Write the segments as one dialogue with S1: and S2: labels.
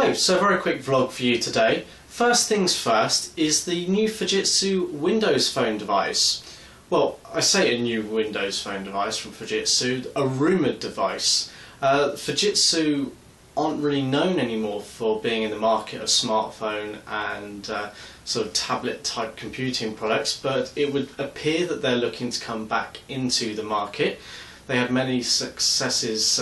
S1: Hello, so a very quick vlog for you today. First things first is the new Fujitsu Windows Phone device. Well, I say a new Windows Phone device from Fujitsu, a rumoured device. Fujitsu aren't really known anymore for being in the market of smartphone and sort of tablet type computing products, but it would appear that they're looking to come back into the market. They had many successes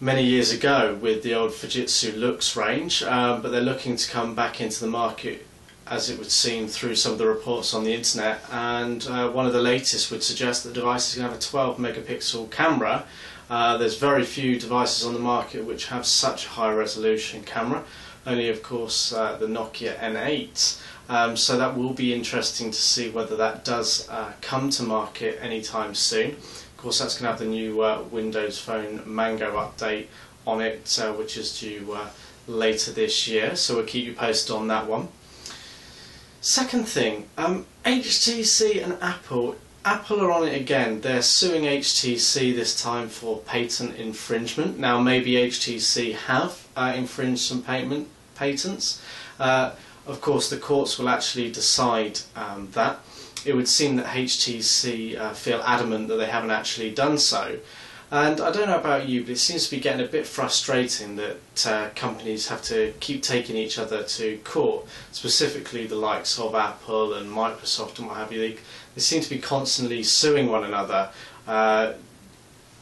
S1: many years ago with the old Fujitsu Lux range, but they're looking to come back into the market, as it would seem through some of the reports on the internet, and one of the latest would suggest that the device is going to have a 12 megapixel camera. There's very few devices on the market which have such a high resolution camera, only of course the Nokia N8, so that will be interesting to see whether that does come to market anytime soon. Of course, that's going to have the new Windows Phone Mango update on it, which is due later this year, so we'll keep you posted on that one. Second thing, HTC and Apple are on it again. They're suing HTC this time for patent infringement. Now, maybe HTC have infringed some patents. Of course, the courts will actually decide that. It would seem that HTC feel adamant that they haven't actually done so. And I don't know about you, but it seems to be getting a bit frustrating that companies have to keep taking each other to court, specifically the likes of Apple and Microsoft and what have you. They seem to be constantly suing one another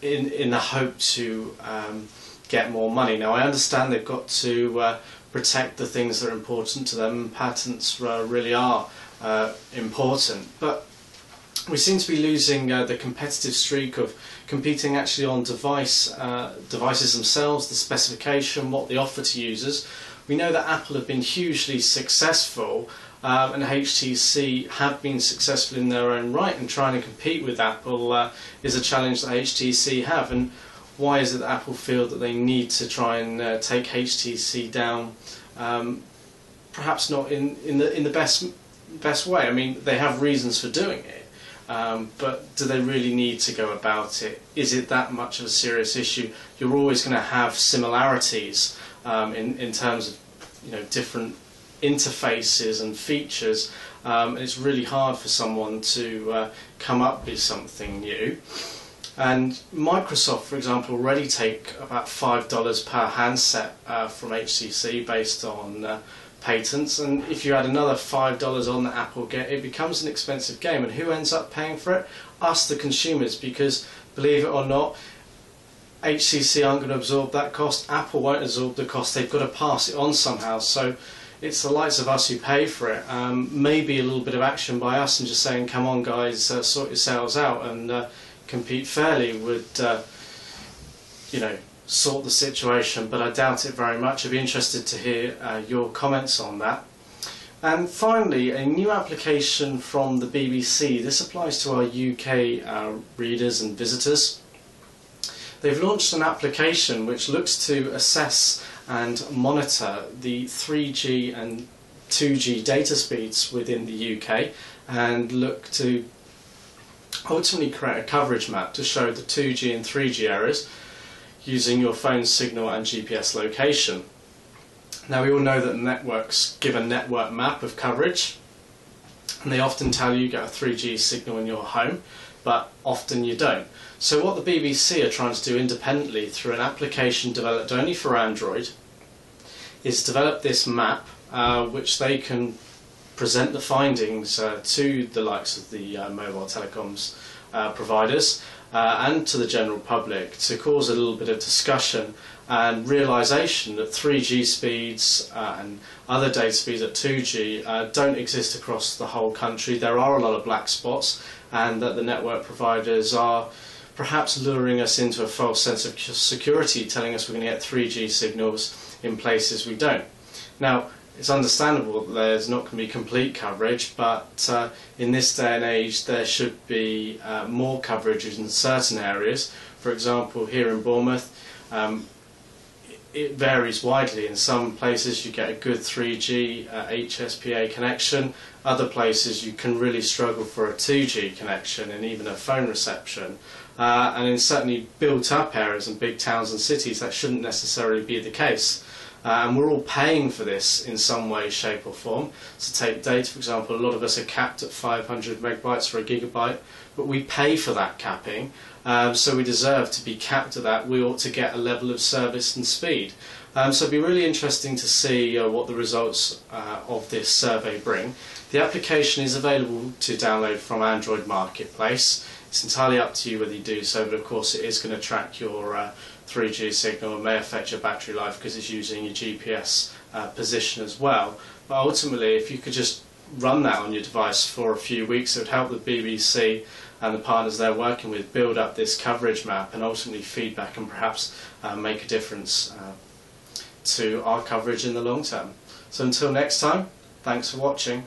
S1: in the hope to get more money. Now, I understand they've got to protect the things that are important to them, and patents really are important, but we seem to be losing the competitive streak of competing actually on devices themselves, the specification, what they offer to users. We know that Apple have been hugely successful, and HTC have been successful in their own right, and trying to compete with Apple is a challenge that HTC have. And why is it that Apple feel that they need to try and take HTC down? Perhaps not in the best way. I mean, they have reasons for doing it, but do they really need to go about it? Is it that much of a serious issue? You're always going to have similarities in terms of different interfaces and features, and it's really hard for someone to come up with something new. And Microsoft, for example, already take about $5 per handset from HTC based on patents, and if you add another $5 on that Apple get, it becomes an expensive game. And who ends up paying for it? Us, the consumers, because believe it or not, HTC aren't going to absorb that cost, Apple won't absorb the cost, they've got to pass it on somehow. So it's the likes of us who pay for it. Maybe a little bit of action by us and just saying, come on guys, sort yourselves out and compete fairly would sort the situation, but I doubt it very much. I'd be interested to hear your comments on that. And finally, a new application from the BBC. This applies to our UK readers and visitors. They've launched an application which looks to assess and monitor the 3G and 2G data speeds within the UK and look to ultimately create a coverage map to show the 2G and 3G areas using your phone's signal and GPS location. Now, we all know that networks give a network map of coverage, and they often tell you get a 3G signal in your home, but often you don't. So what the BBC are trying to do independently through an application developed only for Android is develop this map which they can present the findings to the likes of the mobile telecoms providers and to the general public, to cause a little bit of discussion and realisation that 3G speeds and other data speeds at 2G don't exist across the whole country. There are a lot of black spots, and that the network providers are perhaps luring us into a false sense of security, telling us we're going to get 3G signals in places we don't. Now, it's understandable that there's not going to be complete coverage, but in this day and age there should be more coverage in certain areas. For example, here in Bournemouth, it varies widely. In some places you get a good 3G HSPA connection, other places you can really struggle for a 2G connection and even a phone reception. And in certainly built up areas and big towns and cities that shouldn't necessarily be the case. and we're all paying for this in some way, shape or form. So take data, for example, a lot of us are capped at 500 megabytes or a gigabyte, but we pay for that capping, so we deserve to be capped at that. We ought to get a level of service and speed. So it'd be really interesting to see what the results of this survey bring. The application is available to download from Android Marketplace. It's entirely up to you whether you do so, but of course it is going to track your 3G signal and may affect your battery life because it's using your GPS position as well. But ultimately, if you could just run that on your device for a few weeks, it would help the BBC and the partners they're working with build up this coverage map and ultimately feedback and perhaps make a difference to our coverage in the long term. So until next time, thanks for watching.